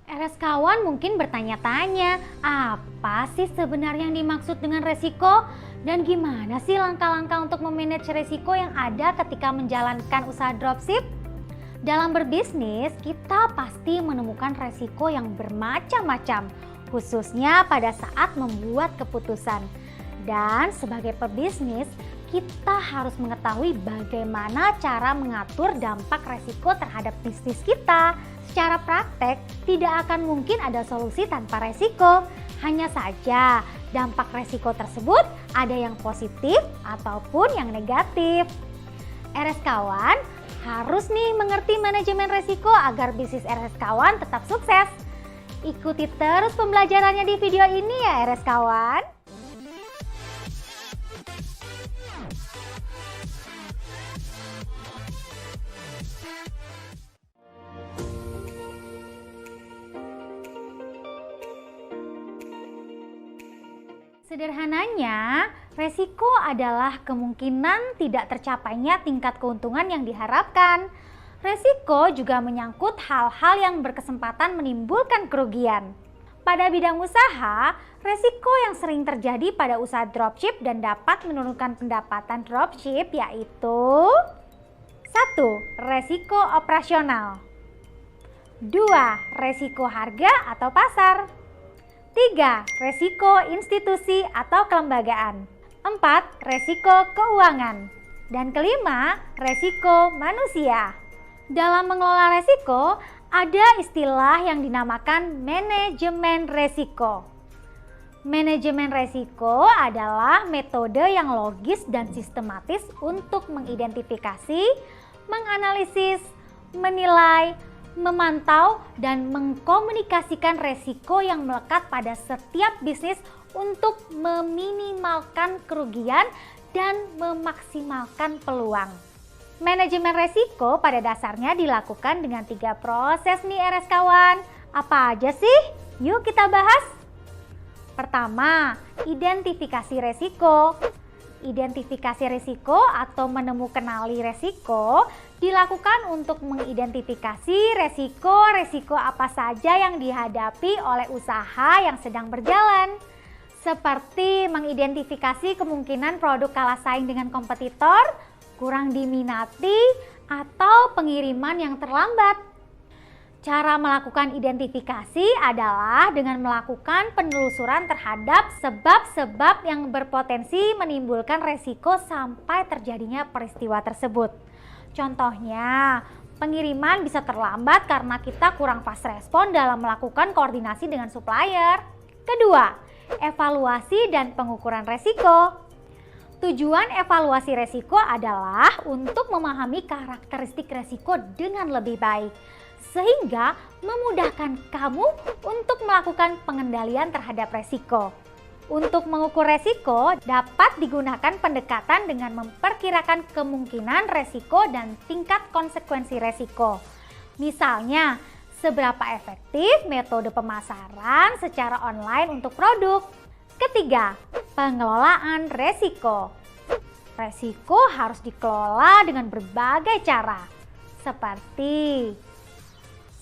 RS-kawan mungkin bertanya-tanya, apa sih sebenarnya yang dimaksud dengan resiko? Dan gimana sih langkah-langkah untuk memanage resiko yang ada ketika menjalankan usaha dropship? Dalam berbisnis, kita pasti menemukan resiko yang bermacam-macam, khususnya pada saat membuat keputusan. Dan sebagai pebisnis, kita harus mengetahui bagaimana cara mengatur dampak resiko terhadap bisnis kita. Secara praktek, tidak akan mungkin ada solusi tanpa resiko. Hanya saja, dampak resiko tersebut ada yang positif ataupun yang negatif. RS kawan harus nih mengerti manajemen resiko agar bisnis RS kawan tetap sukses. Ikuti terus pembelajarannya di video ini ya RS kawan. Sederhananya, resiko adalah kemungkinan tidak tercapainya tingkat keuntungan yang diharapkan. Resiko juga menyangkut hal-hal yang berkesempatan menimbulkan kerugian. Pada bidang usaha, resiko yang sering terjadi pada usaha dropship dan dapat menurunkan pendapatan dropship yaitu 1. Resiko operasional. 2. Resiko harga atau pasar. 3. Resiko institusi atau kelembagaan. 4. Resiko keuangan. Dan kelima, resiko manusia. Dalam mengelola resiko, ada istilah yang dinamakan manajemen resiko. Manajemen resiko adalah metode yang logis dan sistematis untuk mengidentifikasi, menganalisis, menilai, memantau, dan mengkomunikasikan resiko yang melekat pada setiap bisnis untuk meminimalkan kerugian dan memaksimalkan peluang. Manajemen resiko pada dasarnya dilakukan dengan 3 proses nih RS kawan. Apa aja sih? Yuk kita bahas. Pertama, identifikasi resiko. Identifikasi resiko atau mengenali resiko dilakukan untuk mengidentifikasi resiko apa saja yang dihadapi oleh usaha yang sedang berjalan. Seperti mengidentifikasi kemungkinan produk kalah saing dengan kompetitor, kurang diminati, atau pengiriman yang terlambat. Cara melakukan identifikasi adalah dengan melakukan penelusuran terhadap sebab-sebab yang berpotensi menimbulkan resiko sampai terjadinya peristiwa tersebut. Contohnya, pengiriman bisa terlambat karena kita kurang fast respon dalam melakukan koordinasi dengan supplier. Kedua, evaluasi dan pengukuran resiko. Tujuan evaluasi resiko adalah untuk memahami karakteristik resiko dengan lebih baik, sehingga memudahkan kamu untuk melakukan pengendalian terhadap resiko. Untuk mengukur resiko, dapat digunakan pendekatan dengan memperkirakan kemungkinan resiko dan tingkat konsekuensi resiko. Misalnya, seberapa efektif metode pemasaran secara online untuk produk. Ketiga, pengelolaan resiko. Resiko harus dikelola dengan berbagai cara, seperti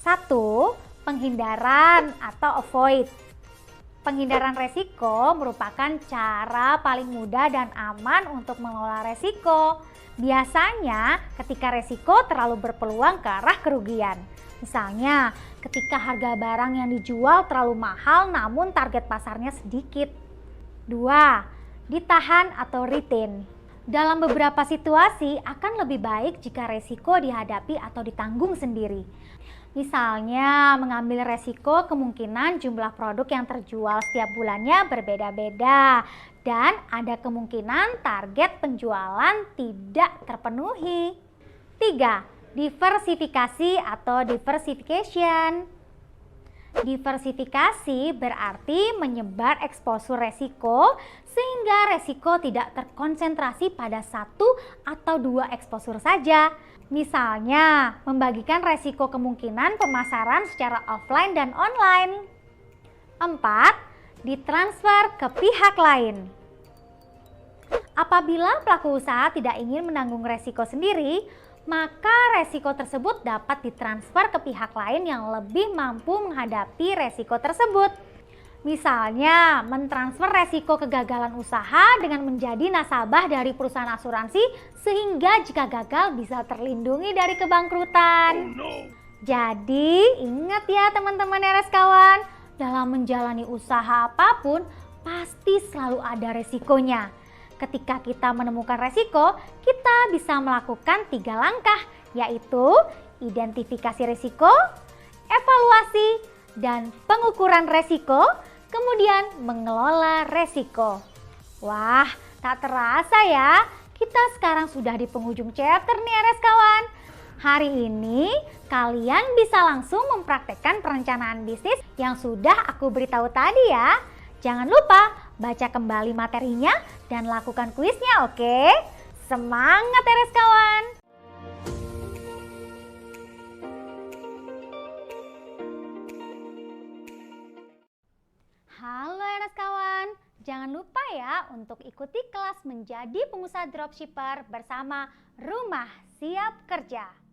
1. Penghindaran atau avoid. Penghindaran resiko merupakan cara paling mudah dan aman untuk mengelola resiko. Biasanya ketika resiko terlalu berpeluang ke arah kerugian. Misalnya ketika harga barang yang dijual terlalu mahal namun target pasarnya sedikit. 2. Ditahan atau retain. Dalam beberapa situasi akan lebih baik jika resiko dihadapi atau ditanggung sendiri. Misalnya mengambil resiko kemungkinan jumlah produk yang terjual setiap bulannya berbeda-beda dan ada kemungkinan target penjualan tidak terpenuhi. 3. Diversifikasi atau diversification. Diversifikasi berarti menyebar eksposur resiko sehingga resiko tidak terkonsentrasi pada 1 atau 2 eksposur saja. Misalnya, membagikan resiko kemungkinan pemasaran secara offline dan online. 4. Ditransfer ke pihak lain. Apabila pelaku usaha tidak ingin menanggung resiko sendiri, maka resiko tersebut dapat ditransfer ke pihak lain yang lebih mampu menghadapi resiko tersebut. Misalnya, mentransfer resiko kegagalan usaha dengan menjadi nasabah dari perusahaan asuransi sehingga jika gagal bisa terlindungi dari kebangkrutan. Jadi, ingat ya teman-teman RS kawan, dalam menjalani usaha apapun pasti selalu ada resikonya. Ketika kita menemukan resiko, kita bisa melakukan 3 langkah, yaitu identifikasi resiko, evaluasi, dan pengukuran resiko, kemudian mengelola resiko. Wah, tak terasa ya, kita sekarang sudah di penghujung chapter nih RS kawan. Hari ini kalian bisa langsung mempraktekkan perencanaan bisnis yang sudah aku beritahu tadi ya. Jangan lupa baca kembali materinya dan lakukan kuisnya, oke? Semangat RS kawan! Halo RS kawan, jangan lupa ya untuk ikuti kelas menjadi pengusaha dropshipper bersama Rumah Siap Kerja.